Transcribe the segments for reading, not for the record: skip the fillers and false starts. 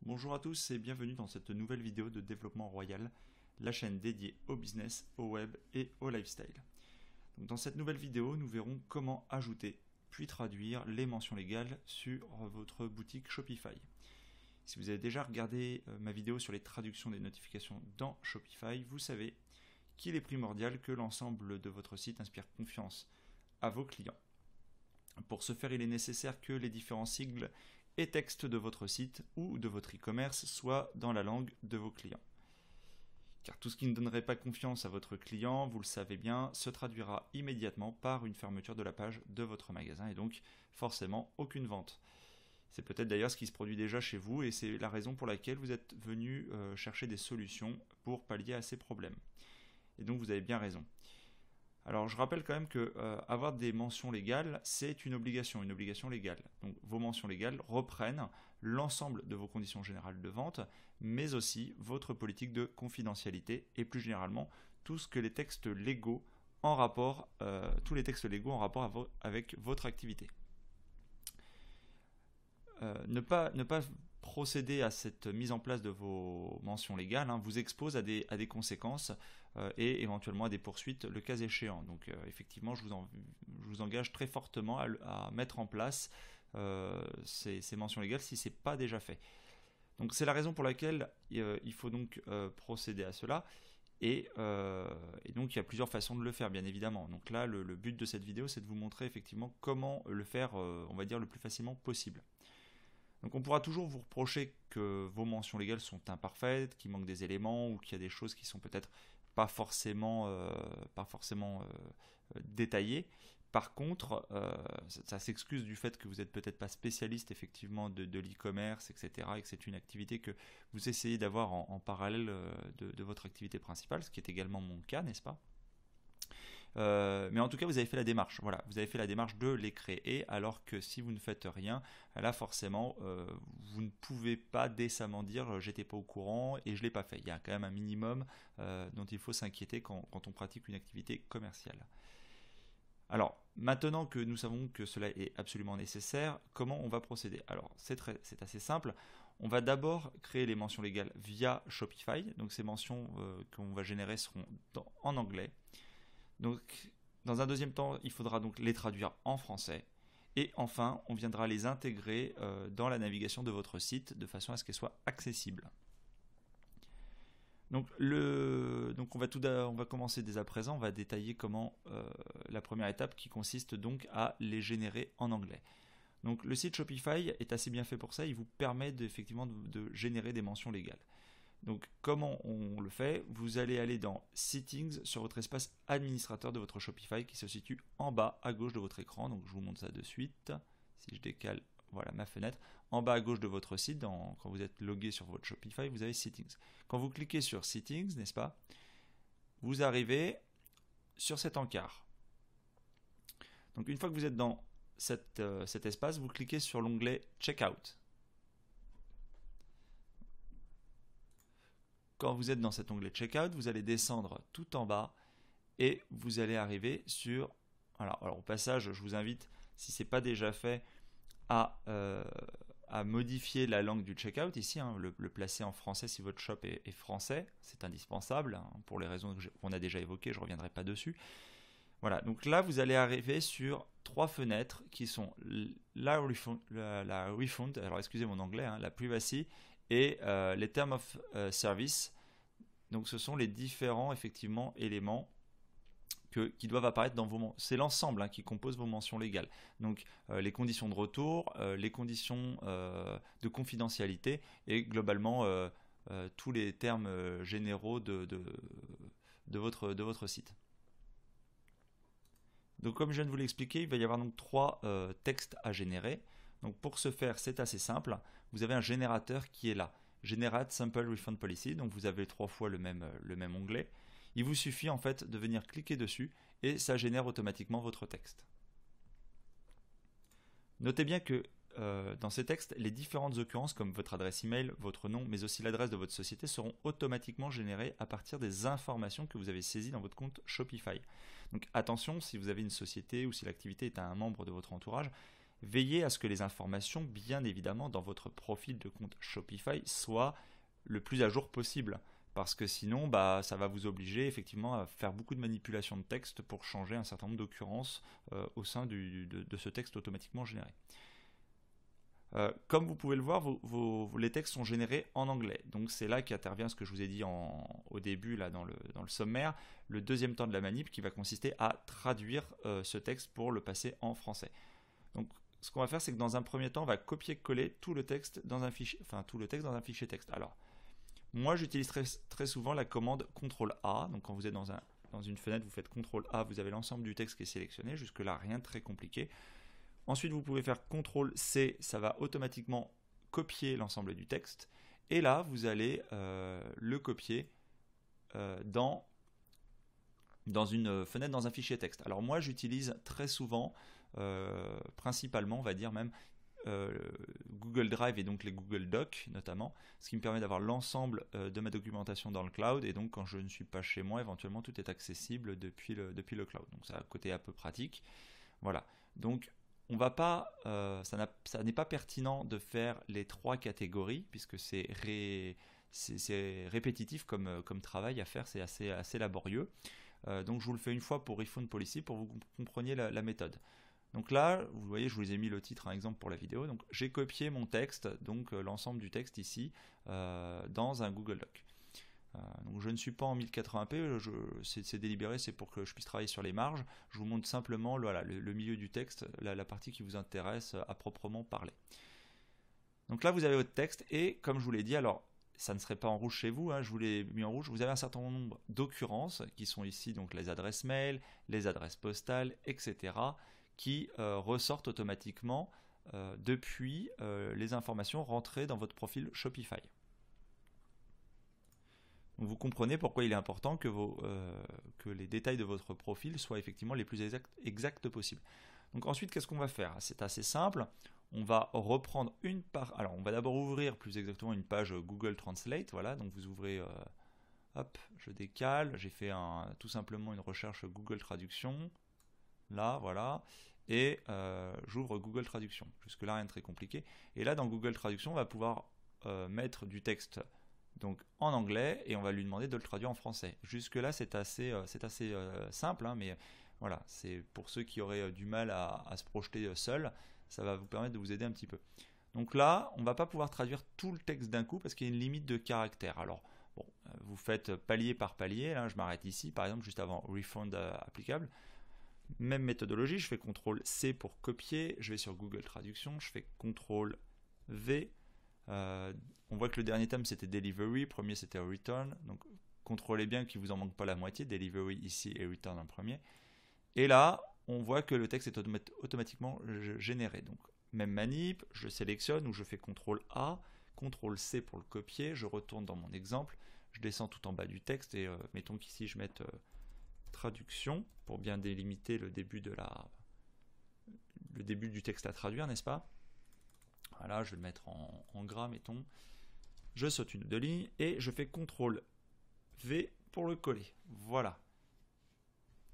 Bonjour à tous et bienvenue dans cette nouvelle vidéo de Développement Royal, la chaîne dédiée au business, au web et au lifestyle. Donc dans cette nouvelle vidéo, nous verrons comment ajouter puis traduire les mentions légales sur votre boutique Shopify. Si vous avez déjà regardé ma vidéo sur les traductions des notifications dans Shopify, vous savez qu'il est primordial que l'ensemble de votre site inspire confiance à vos clients. Pour ce faire, il est nécessaire que les différents sigles et textes de votre site ou de votre e-commerce soient dans la langue de vos clients. Car tout ce qui ne donnerait pas confiance à votre client, vous le savez bien, se traduira immédiatement par une fermeture de la page de votre magasin et donc forcément aucune vente. C'est peut-être d'ailleurs ce qui se produit déjà chez vous et c'est la raison pour laquelle vous êtes venu chercher des solutions pour pallier à ces problèmes. Et donc vous avez bien raison. Alors je rappelle quand même que avoir des mentions légales, c'est une obligation légale. Donc vos mentions légales reprennent l'ensemble de vos conditions générales de vente, mais aussi votre politique de confidentialité et plus généralement tout ce que les textes légaux en rapport, tous les textes légaux en rapport avec votre activité. Ne pas procéder à cette mise en place de vos mentions légales vous expose à des conséquences et éventuellement à des poursuites le cas échéant. Donc effectivement, je vous engage très fortement à mettre en place ces mentions légales si ce n'est pas déjà fait. Donc c'est la raison pour laquelle il faut donc procéder à cela. Et donc il y a plusieurs façons de le faire, bien évidemment. Donc là, le but de cette vidéo, c'est de vous montrer effectivement comment le faire, on va dire, le plus facilement possible. Donc on pourra toujours vous reprocher que vos mentions légales sont imparfaites, qu'il manque des éléments ou qu'il y a des choses qui sont peut-être pas forcément détaillées. Par contre, ça s'excuse du fait que vous n'êtes peut-être pas spécialiste effectivement de l'e-commerce, etc. et que c'est une activité que vous essayez d'avoir en parallèle de votre activité principale, ce qui est également mon cas, n'est-ce pas ? Mais en tout cas, vous avez fait la démarche. Voilà, vous avez fait la démarche de les créer, alors que si vous ne faites rien, là forcément, vous ne pouvez pas décemment dire j'étais pas au courant et je l'ai pas fait. Il y a quand même un minimum dont il faut s'inquiéter quand on pratique une activité commerciale. Alors, maintenant que nous savons que cela est absolument nécessaire, comment on va procéder? Alors, c'est assez simple. On va d'abord créer les mentions légales via Shopify. Donc, ces mentions qu'on va générer seront en anglais. Donc, dans un deuxième temps, il faudra donc les traduire en français. Et enfin, on viendra les intégrer dans la navigation de votre site de façon à ce qu'elles soient accessibles. Donc, on va commencer dès à présent. On va détailler comment la première étape qui consiste donc à les générer en anglais. Donc, le site Shopify est assez bien fait pour ça. Il vous permet effectivement de générer des mentions légales. Donc comment on le fait? Vous allez aller dans Settings sur votre espace administrateur de votre Shopify qui se situe en bas à gauche de votre écran. Donc je vous montre ça de suite. Si je décale, voilà ma fenêtre. En bas à gauche de votre site, quand vous êtes logué sur votre Shopify, vous avez Settings. Quand vous cliquez sur Settings, n'est-ce pas? Vous arrivez sur cet encart. Donc une fois que vous êtes dans cet espace, vous cliquez sur l'onglet Checkout. Quand vous êtes dans cet onglet Checkout, vous allez descendre tout en bas et vous allez arriver sur... Alors au passage, je vous invite, si ce n'est pas déjà fait, à modifier la langue du checkout ici, le placer en français si votre shop est français, c'est indispensable pour les raisons qu'on a déjà évoquées, je ne reviendrai pas dessus. Voilà, donc là vous allez arriver sur trois fenêtres qui sont la refund, alors excusez mon anglais, la privacy et les terms of service. Donc ce sont les différents effectivement éléments qui doivent apparaître dans vos... C'est l'ensemble qui compose vos mentions légales. Donc les conditions de retour, les conditions de confidentialité et globalement tous les termes généraux de votre site. Donc comme je viens de vous l'expliquer, il va y avoir donc trois textes à générer. Donc pour ce faire, c'est assez simple. Vous avez un générateur qui est là. Generate Sample Refund Policy. Donc vous avez trois fois le même onglet. Il vous suffit en fait de venir cliquer dessus et ça génère automatiquement votre texte. Notez bien que dans ces textes, les différentes occurrences comme votre adresse email, votre nom, mais aussi l'adresse de votre société seront automatiquement générées à partir des informations que vous avez saisies dans votre compte Shopify. Donc attention, si vous avez une société ou si l'activité est à un membre de votre entourage, Veillez à ce que les informations, bien évidemment, dans votre profil de compte Shopify soient le plus à jour possible. Parce que sinon, ça va vous obliger effectivement à faire beaucoup de manipulations de texte pour changer un certain nombre d'occurrences au sein de ce texte automatiquement généré. Comme vous pouvez le voir, les textes sont générés en anglais. Donc c'est là qu'intervient ce que je vous ai dit au début là, dans le sommaire, le deuxième temps de la manip qui va consister à traduire ce texte pour le passer en français. Donc ce qu'on va faire, c'est que dans un premier temps, on va copier-coller tout le texte dans un fichier, texte. Alors, moi j'utilise très souvent la commande CTRL-A. Donc quand vous êtes dans une fenêtre, vous faites CTRL-A, vous avez l'ensemble du texte qui est sélectionné. Jusque-là, rien de très compliqué. Ensuite, vous pouvez faire CTRL-C, ça va automatiquement copier l'ensemble du texte. Et là, vous allez le copier dans une fenêtre, dans un fichier texte. Alors moi, j'utilise très souvent, principalement, on va dire même, Google Drive et donc les Google Docs notamment, ce qui me permet d'avoir l'ensemble de ma documentation dans le cloud, et donc quand je ne suis pas chez moi, éventuellement tout est accessible depuis le cloud. Donc ça a un côté un peu pratique. Voilà. Donc on va pas, ça n'est pas pertinent de faire les 3 catégories puisque c'est répétitif comme travail à faire, c'est assez laborieux. Donc je vous le fais une fois pour Refund Policy pour que vous compreniez la méthode. Donc là, vous voyez, je vous ai mis le titre, un exemple pour la vidéo. Donc j'ai copié mon texte, donc l'ensemble du texte ici, dans un Google Doc. Donc je ne suis pas en 1080p, c'est délibéré, c'est pour que je puisse travailler sur les marges. Je vous montre simplement le milieu du texte, la partie qui vous intéresse à proprement parler. Donc là, vous avez votre texte et comme je vous l'ai dit, alors ça ne serait pas en rouge chez vous, hein, je vous l'ai mis en rouge, vous avez un certain nombre d'occurrences qui sont ici, donc les adresses mail, les adresses postales, etc., qui ressortent automatiquement depuis les informations rentrées dans votre profil Shopify. Donc vous comprenez pourquoi il est important que les détails de votre profil soient effectivement les plus exacts possibles. Donc ensuite, qu'est-ce qu'on va faire? C'est assez simple. On va reprendre alors on va d'abord ouvrir plus exactement une page Google Translate. Voilà, donc vous ouvrez, hop, je décale. J'ai fait tout simplement une recherche Google Traduction. Là, voilà. Et j'ouvre Google Traduction. Jusque-là, rien de très compliqué. Et là, dans Google Traduction, on va pouvoir mettre du texte donc en anglais et on va lui demander de le traduire en français. Jusque là c'est assez simple, hein, mais voilà, c'est pour ceux qui auraient du mal à se projeter seul, ça va vous permettre de vous aider un petit peu. Donc là, on ne va pas pouvoir traduire tout le texte d'un coup parce qu'il y a une limite de caractères. Alors bon, vous faites palier par palier, là je m'arrête ici par exemple juste avant refund applicable. Même méthodologie, je fais CTRL-C pour copier, je vais sur Google Traduction, je fais CTRL-V. On voit que le dernier thème c'était Delivery, premier c'était Return, donc contrôlez bien qu'il ne vous en manque pas la moitié, Delivery ici et Return en premier. Et là, on voit que le texte est automatiquement généré. Donc même manip, je sélectionne ou je fais CTRL-A, CTRL-C pour le copier, je retourne dans mon exemple, je descends tout en bas du texte et mettons qu'ici je mette traduction pour bien délimiter le début du texte à traduire, n'est-ce pas? Voilà, je vais le mettre en gras, mettons. Je saute une ou deux lignes et je fais CTRL-V pour le coller. Voilà.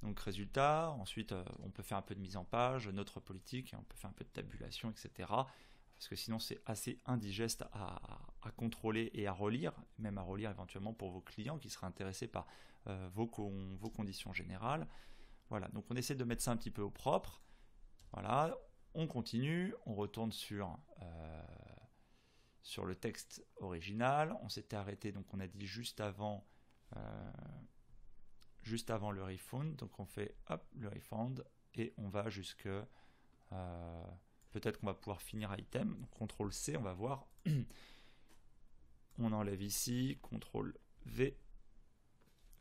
Donc résultat, ensuite on peut faire un peu de mise en page, notre politique, on peut faire un peu de tabulation, etc. Parce que sinon c'est assez indigeste à contrôler et à relire, même à relire éventuellement pour vos clients qui seraient intéressés par vos conditions générales. Voilà, donc on essaie de mettre ça un petit peu au propre. Voilà, on continue, on retourne sur le texte original. On s'était arrêté, donc on a dit juste avant le refund. Donc on fait hop, le refund et on va jusque peut-être qu'on va pouvoir finir item. Donc CTRL-C, on va voir. On enlève ici, CTRL-V.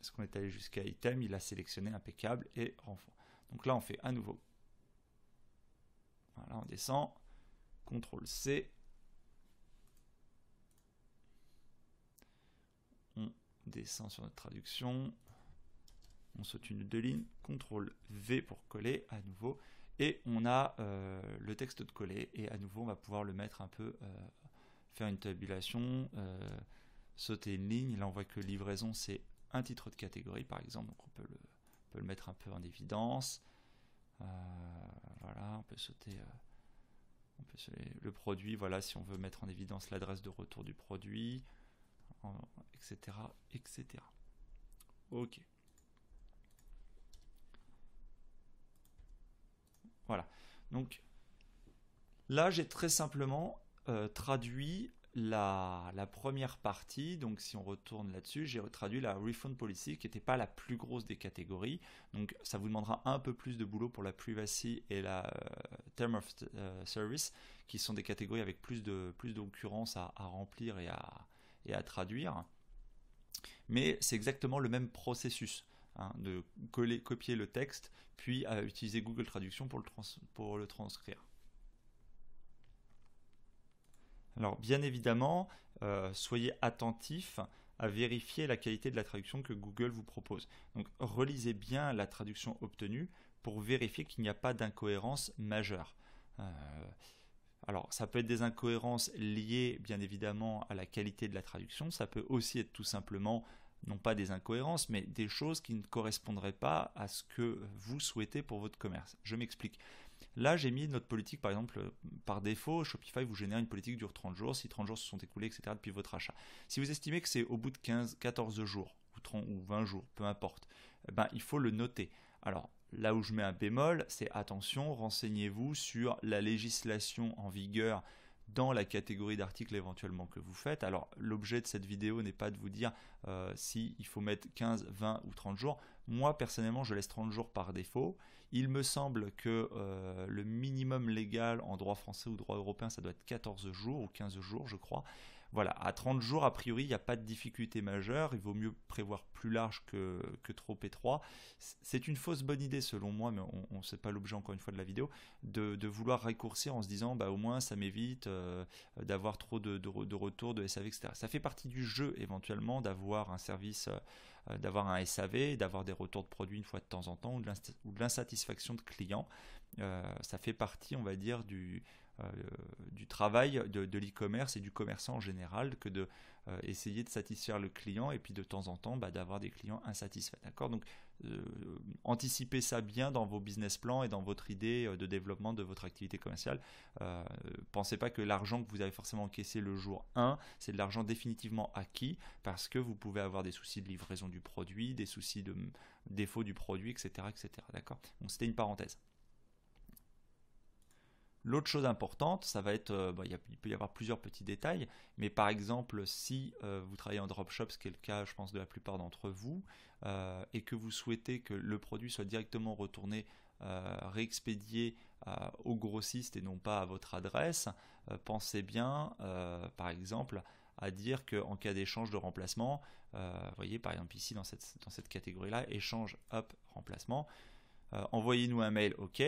Est-ce qu'on est allé jusqu'à item? Il a sélectionné impeccable et renfort. Donc là on fait à nouveau. Voilà, on descend. CTRL-C. On descend sur notre traduction. On saute une ou deux lignes. CTRL-V pour coller à nouveau. Et on a le texte de coller. Et à nouveau, on va pouvoir le mettre un peu, faire une tabulation, sauter une ligne. Là, on voit que livraison, c'est un titre de catégorie, par exemple. Donc, on peut le mettre un peu en évidence. Voilà, on peut sauter Le produit, voilà, si on veut mettre en évidence l'adresse de retour du produit, etc., etc. Ok. Voilà. Donc là, j'ai très simplement traduit la première partie. Donc si on retourne là-dessus, j'ai traduit la refund policy qui n'était pas la plus grosse des catégories. Donc ça vous demandera un peu plus de boulot pour la privacy et la term of service, qui sont des catégories avec plus d'occurrences à remplir et à traduire. Mais c'est exactement le même processus, hein, de copier le texte, puis utiliser Google Traduction pour le transcrire. Alors bien évidemment, soyez attentifs à vérifier la qualité de la traduction que Google vous propose. Donc relisez bien la traduction obtenue pour vérifier qu'il n'y a pas d'incohérence majeure. Alors ça peut être des incohérences liées bien évidemment à la qualité de la traduction, ça peut aussi être tout simplement non pas des incohérences, mais des choses qui ne correspondraient pas à ce que vous souhaitez pour votre commerce. Je m'explique. Là, j'ai mis notre politique, par exemple, par défaut, Shopify vous génère une politique qui dure 30 jours, si 30 jours se sont écoulés, etc., depuis votre achat. Si vous estimez que c'est au bout de 14 jours, ou 20 jours, peu importe, il faut le noter. Alors, là où je mets un bémol, c'est attention, renseignez-vous sur la législation en vigueur dans la catégorie d'articles éventuellement que vous faites. Alors, l'objet de cette vidéo n'est pas de vous dire si il faut mettre 15, 20 ou 30 jours. Moi, personnellement, je laisse 30 jours par défaut. Il me semble que le minimum légal en droit français ou droit européen, ça doit être 14 jours ou 15 jours, je crois. Voilà, à 30 jours, a priori, il n'y a pas de difficulté majeure. Il vaut mieux prévoir plus large que trop étroit. C'est une fausse bonne idée, selon moi, mais on ne sait pas l'objet, encore une fois, de la vidéo, de vouloir raccourcir en se disant, au moins, ça m'évite d'avoir trop de retours de SAV, etc. Ça fait partie du jeu, éventuellement, d'avoir un service, d'avoir un SAV, d'avoir des retours de produits une fois de temps en temps, ou de l'insatisfaction de clients. Ça fait partie, on va dire, du travail de l'e-commerce et du commerçant en général, que de essayer de satisfaire le client et puis de temps en temps d'avoir des clients insatisfaits. D'accord ? Donc anticipez ça bien dans vos business plans et dans votre idée de développement de votre activité commerciale. Pensez pas que l'argent que vous avez forcément encaissé le jour 1, c'est de l'argent définitivement acquis, parce que vous pouvez avoir des soucis de livraison du produit, des soucis de défaut du produit, etc. etc. D'accord ? Donc c'était une parenthèse. L'autre chose importante, ça va être, il peut y avoir plusieurs petits détails, mais par exemple, si vous travaillez en dropshop, ce qui est le cas, je pense, de la plupart d'entre vous, et que vous souhaitez que le produit soit directement retourné, réexpédié au grossiste et non pas à votre adresse, pensez bien, par exemple, à dire qu'en cas d'échange de remplacement, vous voyez par exemple ici dans cette catégorie-là, échange, hop, remplacement, envoyez-nous un mail, ok,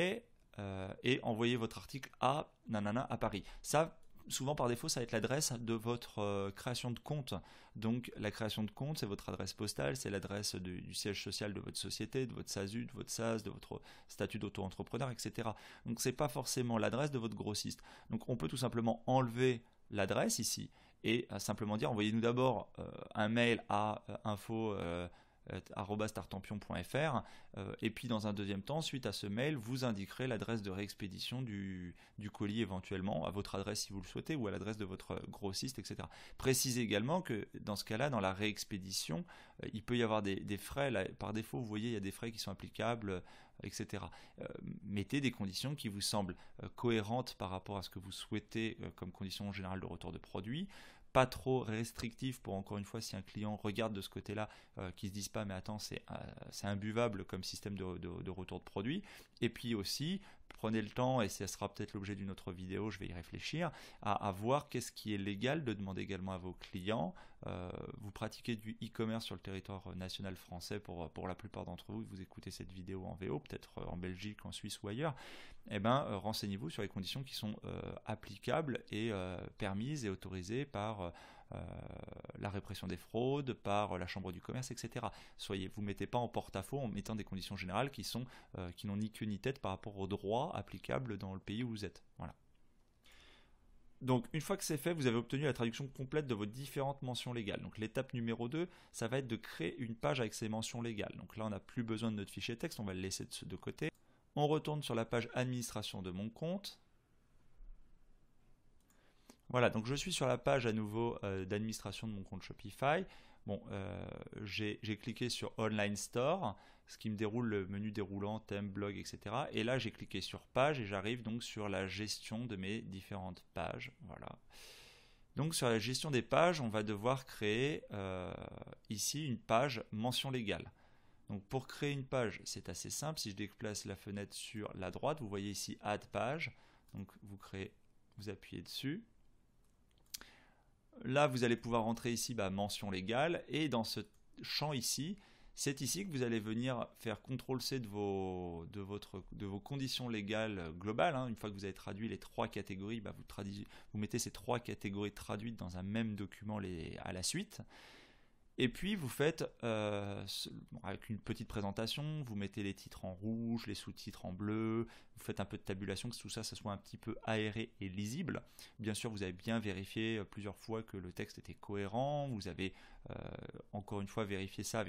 et envoyez votre article à nanana à Paris. Ça, souvent par défaut, ça va être l'adresse de votre création de compte. Donc la création de compte, c'est votre adresse postale, c'est l'adresse du siège social de votre société, de votre SASU, de votre SAS, de votre statut d'auto-entrepreneur, etc. Donc c'est pas forcément l'adresse de votre grossiste. Donc on peut tout simplement enlever l'adresse ici et simplement dire envoyez-nous d'abord un mail à info @startampion.fr et puis dans un deuxième temps, suite à ce mail, vous indiquerez l'adresse de réexpédition du colis éventuellement à votre adresse si vous le souhaitez ou à l'adresse de votre grossiste, etc. Précisez également que dans ce cas-là, dans la réexpédition, il peut y avoir des frais. Là, par défaut, vous voyez, il y a des frais qui sont applicables, etc. Mettez des conditions qui vous semblent cohérentes par rapport à ce que vous souhaitez comme condition générale de retour de produit. Pas trop restrictif pour, encore une fois, si un client regarde de ce côté-là, qui se dise pas mais attends, c'est imbuvable comme système de retour de produit. Et puis aussi, prenez le temps, et ça sera peut-être l'objet d'une autre vidéo, je vais y réfléchir, à voir qu'est-ce qui est légal de demander également à vos clients. Vous pratiquez du e-commerce sur le territoire national français pour la plupart d'entre vous, vous écoutez cette vidéo en VO, peut-être en Belgique, en Suisse ou ailleurs, renseignez-vous sur les conditions qui sont applicables et permises et autorisées par la répression des fraudes, par la chambre du commerce, etc. Vous ne mettez pas en porte-à-faux en mettant des conditions générales qui n'ont ni queue ni tête par rapport aux droits applicables dans le pays où vous êtes. Voilà. Donc une fois que c'est fait, vous avez obtenu la traduction complète de vos différentes mentions légales. Donc l'étape numéro 2, ça va être de créer une page avec ces mentions légales. Donc là, on n'a plus besoin de notre fichier texte, on va le laisser de côté. On retourne sur la page administration de mon compte. Voilà, donc je suis sur la page à nouveau d'administration de mon compte Shopify. Bon, j'ai cliqué sur Online Store, ce qui me déroule le menu déroulant, thème, blog, etc. Et là, j'ai cliqué sur page et j'arrive donc sur la gestion de mes différentes pages. Voilà. Donc sur la gestion des pages, on va devoir créer ici une page mention légale. Donc pour créer une page, c'est assez simple. Si je déplace la fenêtre sur la droite, vous voyez ici Add page. Donc vous appuyez dessus. Là, vous allez pouvoir rentrer ici mention légale et dans ce champ ici, c'est ici que vous allez venir faire CTRL-C de vos conditions légales globales. Une fois que vous avez traduit les 3 catégories, vous mettez ces 3 catégories traduites dans un même document à la suite. Et puis vous faites, avec une petite présentation, vous mettez les titres en rouge, les sous-titres en bleu, vous faites un peu de tabulation, que tout ça, ça soit un petit peu aéré et lisible. Bien sûr, vous avez bien vérifié plusieurs fois que le texte était cohérent, vous avez encore une fois vérifié ça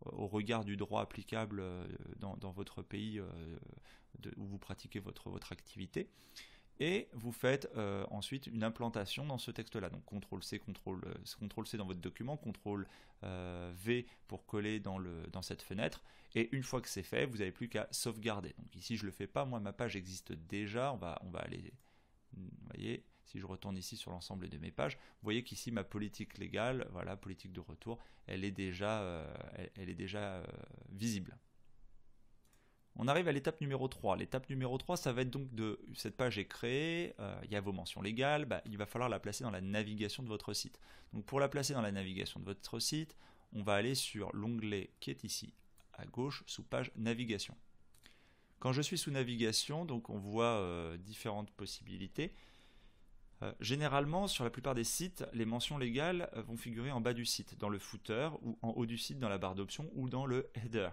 au regard du droit applicable dans votre pays où vous pratiquez votre activité. Et vous faites ensuite une implantation dans ce texte-là. Donc CTRL-C, CTRL-C dans votre document, CTRL-V pour coller dans cette fenêtre. Et une fois que c'est fait, vous n'avez plus qu'à sauvegarder. Donc ici, je ne le fais pas. Moi, ma page existe déjà. On va aller... Vous voyez, si je retourne ici sur l'ensemble de mes pages, vous voyez qu'ici, ma politique légale, voilà, politique de retour, elle est déjà visible. On arrive à l'étape numéro 3. L'étape numéro 3, ça va être donc cette page est créée, il y a vos mentions légales, il va falloir la placer dans la navigation de votre site. Donc pour la placer dans la navigation de votre site, on va aller sur l'onglet qui est ici à gauche sous page navigation. Quand je suis sous navigation, donc on voit différentes possibilités. Généralement, sur la plupart des sites, les mentions légales vont figurer en bas du site, dans le footer, ou en haut du site dans la barre d'options, ou dans le header.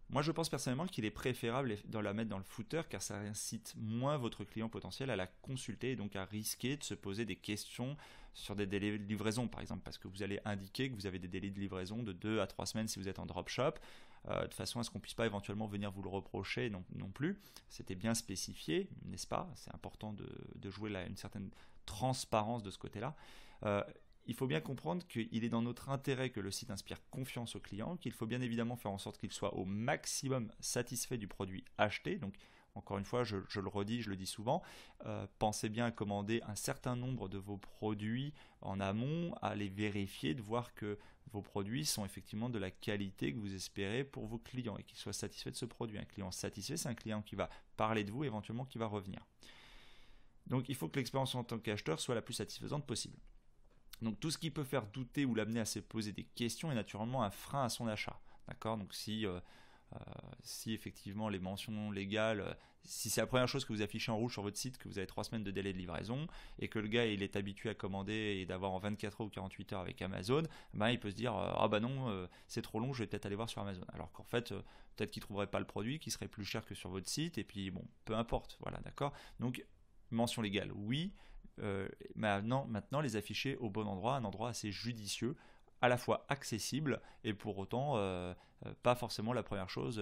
Moi, je pense personnellement qu'il est préférable de la mettre dans le footer car ça incite moins votre client potentiel à la consulter et donc à risquer de se poser des questions sur des délais de livraison, par exemple, parce que vous allez indiquer que vous avez des délais de livraison de 2 à 3 semaines si vous êtes en dropshop, de façon à ce qu'on ne puisse pas éventuellement venir vous le reprocher non plus. C'était bien spécifié, n'est-ce pas? C'est important de jouer là une certaine transparence de ce côté-là. Il faut bien comprendre qu'il est dans notre intérêt que le site inspire confiance au client, qu'il faut bien évidemment faire en sorte qu'il soit au maximum satisfait du produit acheté. Donc, encore une fois, je le redis, je le dis souvent, pensez bien à commander un certain nombre de vos produits en amont, à les vérifier, de voir que vos produits sont effectivement de la qualité que vous espérez pour vos clients et qu'ils soient satisfaits de ce produit. Un client satisfait, c'est un client qui va parler de vous, éventuellement qui va revenir. Donc, il faut que l'expérience en tant qu'acheteur soit la plus satisfaisante possible. Donc tout ce qui peut faire douter ou l'amener à se poser des questions est naturellement un frein à son achat. D'accord? Donc si effectivement les mentions légales, si c'est la première chose que vous affichez en rouge sur votre site, que vous avez 3 semaines de délai de livraison et que le gars il est habitué à commander et d'avoir en 24 heures ou 48 heures avec Amazon, il peut se dire ah bah non, c'est trop long, je vais peut-être aller voir sur Amazon. Alors qu'en fait, peut-être qu'il ne trouverait pas le produit, qui serait plus cher que sur votre site et puis bon, peu importe. Voilà, d'accord? Donc mention légale, oui. Maintenant les afficher au bon endroit, un endroit assez judicieux, à la fois accessible et pour autant pas forcément la première chose.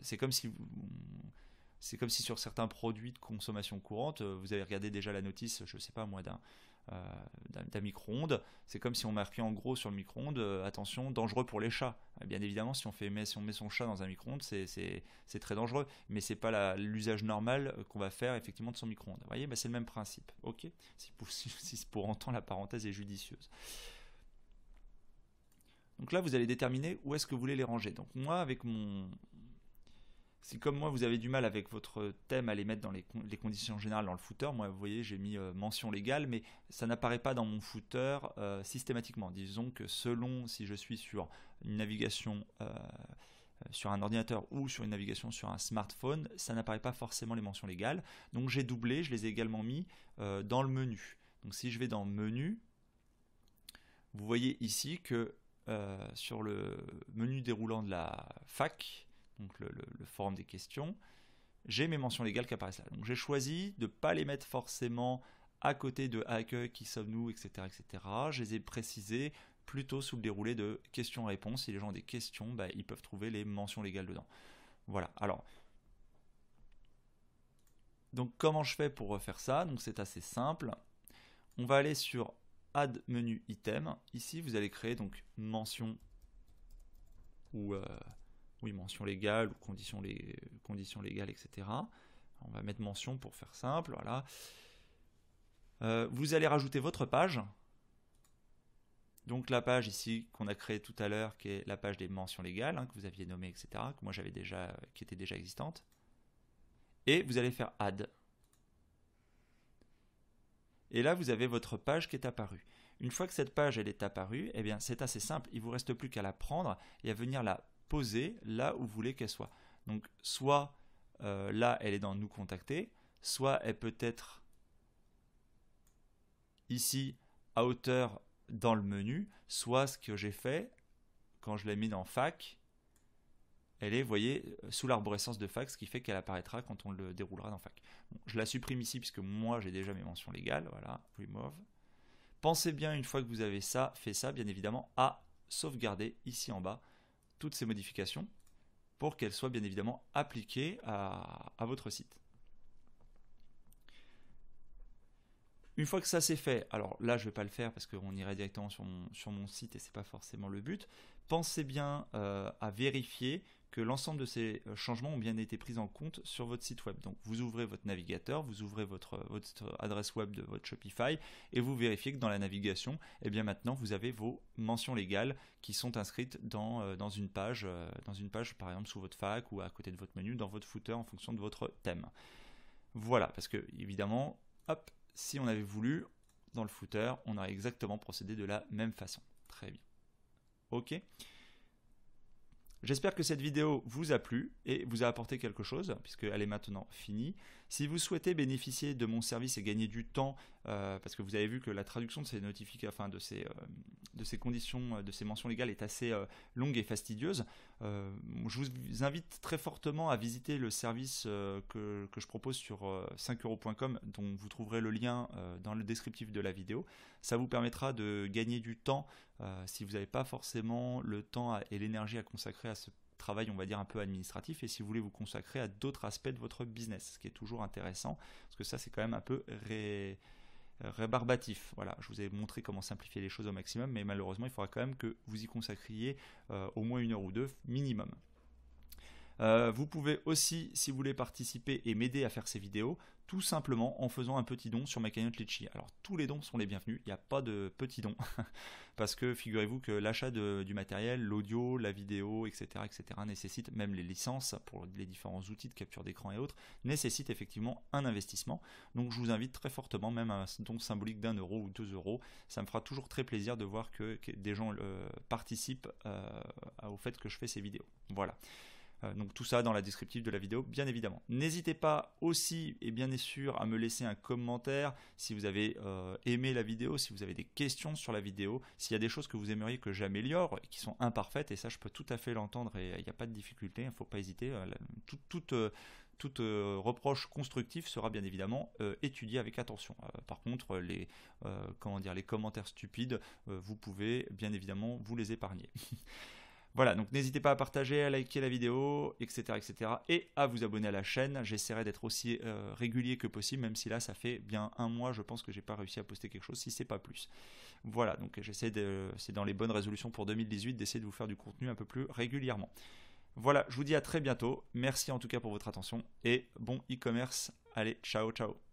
C'est comme si sur certains produits de consommation courante, vous avez regardé déjà la notice, je ne sais pas moi, d'un micro-ondes. C'est comme si on marquait en gros sur le micro-ondes attention, dangereux pour les chats. Bien évidemment, si on met son chat dans un micro-ondes, c'est très dangereux, mais c'est pas l'usage normal qu'on va faire effectivement de son micro-ondes. Vous voyez, c'est le même principe. Ok, si pour autant la parenthèse est judicieuse. Donc là, vous allez déterminer où est-ce que vous voulez les ranger. Donc moi, si comme moi vous avez du mal avec votre thème à les mettre dans les conditions générales dans le footer, moi vous voyez j'ai mis mention légale, mais ça n'apparaît pas dans mon footer systématiquement. Disons que selon si je suis sur une navigation sur un ordinateur ou sur une navigation sur un smartphone, ça n'apparaît pas forcément les mentions légales. Donc j'ai doublé, je les ai également mis dans le menu. Donc si je vais dans menu, vous voyez ici que sur le menu déroulant de la fac, donc le forum des questions, j'ai mes mentions légales qui apparaissent là. Donc j'ai choisi de ne pas les mettre forcément à côté de accueil, qui sommes-nous, etc., etc. Je les ai précisées plutôt sous le déroulé de questions-réponses. Si les gens ont des questions, ils peuvent trouver les mentions légales dedans. Voilà. Alors, donc comment je fais pour refaire ça? Donc c'est assez simple. On va aller sur Add menu item. Ici, vous allez créer donc mention ou oui, mention légale ou conditions légales, etc. On va mettre mention pour faire simple. Voilà. Vous allez rajouter votre page. Donc la page ici qu'on a créée tout à l'heure, qui est la page des mentions légales, hein, que vous aviez nommée, etc., que moi j'avais déjà, qui était déjà existante. Et vous allez faire Add. Et là, vous avez votre page qui est apparue. Une fois que cette page elle est apparue, eh bien c'est assez simple. Il ne vous reste plus qu'à la prendre et à venir la poser là où vous voulez qu'elle soit. Donc soit là, elle est dans Nous contacter, soit elle peut être ici à hauteur dans le menu, soit ce que j'ai fait quand je l'ai mis dans Fac, elle est, vous voyez, sous l'arborescence de Fac, ce qui fait qu'elle apparaîtra quand on le déroulera dans Fac. Bon, je la supprime ici puisque moi j'ai déjà mes mentions légales, voilà, remove. Pensez bien, une fois que vous avez fait ça, bien évidemment, à sauvegarder ici en bas toutes ces modifications pour qu'elles soient bien évidemment appliquées à votre site. Une fois que ça c'est fait, alors là je ne vais pas le faire parce qu'on irait directement sur mon site et ce n'est pas forcément le but, pensez bien à vérifier que l'ensemble de ces changements ont bien été pris en compte sur votre site web. Donc vous ouvrez votre navigateur, vous ouvrez votre adresse web de votre Shopify et vous vérifiez que dans la navigation, eh bien maintenant vous avez vos mentions légales qui sont inscrites dans une page par exemple sous votre fac ou à côté de votre menu, dans votre footer en fonction de votre thème. Voilà, parce que évidemment, hop, si on avait voulu, dans le footer, on aurait exactement procédé de la même façon. Très bien. Ok. J'espère que cette vidéo vous a plu et vous a apporté quelque chose, puisqu'elle est maintenant finie. Si vous souhaitez bénéficier de mon service et gagner du temps, parce que vous avez vu que la traduction de ces notifications, enfin de ces conditions, de ces mentions légales est assez longue et fastidieuse, je vous invite très fortement à visiter le service que je propose sur 5euros.com, dont vous trouverez le lien dans le descriptif de la vidéo. Ça vous permettra de gagner du temps si vous n'avez pas forcément le temps et l'énergie à consacrer à ce travail, on va dire, un peu administratif, et si vous voulez vous consacrer à d'autres aspects de votre business, ce qui est toujours intéressant, parce que ça c'est quand même un peu rébarbatif. Voilà, je vous ai montré comment simplifier les choses au maximum, mais malheureusement il faudra quand même que vous y consacriez au moins 1 heure ou 2 minimum. Vous pouvez aussi, si vous voulez participer et m'aider à faire ces vidéos, tout simplement en faisant un petit don sur ma cagnotte Litchi. Alors tous les dons sont les bienvenus, il n'y a pas de petits dons, parce que figurez-vous que l'achat du matériel, l'audio, la vidéo, etc., nécessite, même les licences pour les différents outils de capture d'écran et autres, nécessite effectivement un investissement. Donc je vous invite très fortement, même à un don symbolique d'1 euro ou 2 euros, ça me fera toujours très plaisir de voir que des gens participent au fait que je fais ces vidéos. Voilà. Donc tout ça dans la descriptive de la vidéo, bien évidemment. N'hésitez pas aussi, et bien sûr, à me laisser un commentaire si vous avez aimé la vidéo, si vous avez des questions sur la vidéo, s'il y a des choses que vous aimeriez que j'améliore, qui sont imparfaites, et ça je peux tout à fait l'entendre et il n'y a pas de difficulté, il ne faut pas hésiter. Toute reproche constructif sera bien évidemment étudié avec attention. Par contre, les commentaires stupides, vous pouvez bien évidemment vous les épargner. Voilà, donc n'hésitez pas à partager, à liker la vidéo, etc. et à vous abonner à la chaîne. J'essaierai d'être aussi régulier que possible, même si là, ça fait bien 1 mois, je pense que j'ai pas réussi à poster quelque chose, si c'est pas plus. Voilà, donc c'est dans les bonnes résolutions pour 2018, d'essayer de vous faire du contenu un peu plus régulièrement. Voilà, je vous dis à très bientôt. Merci en tout cas pour votre attention et bon e-commerce. Allez, ciao, ciao.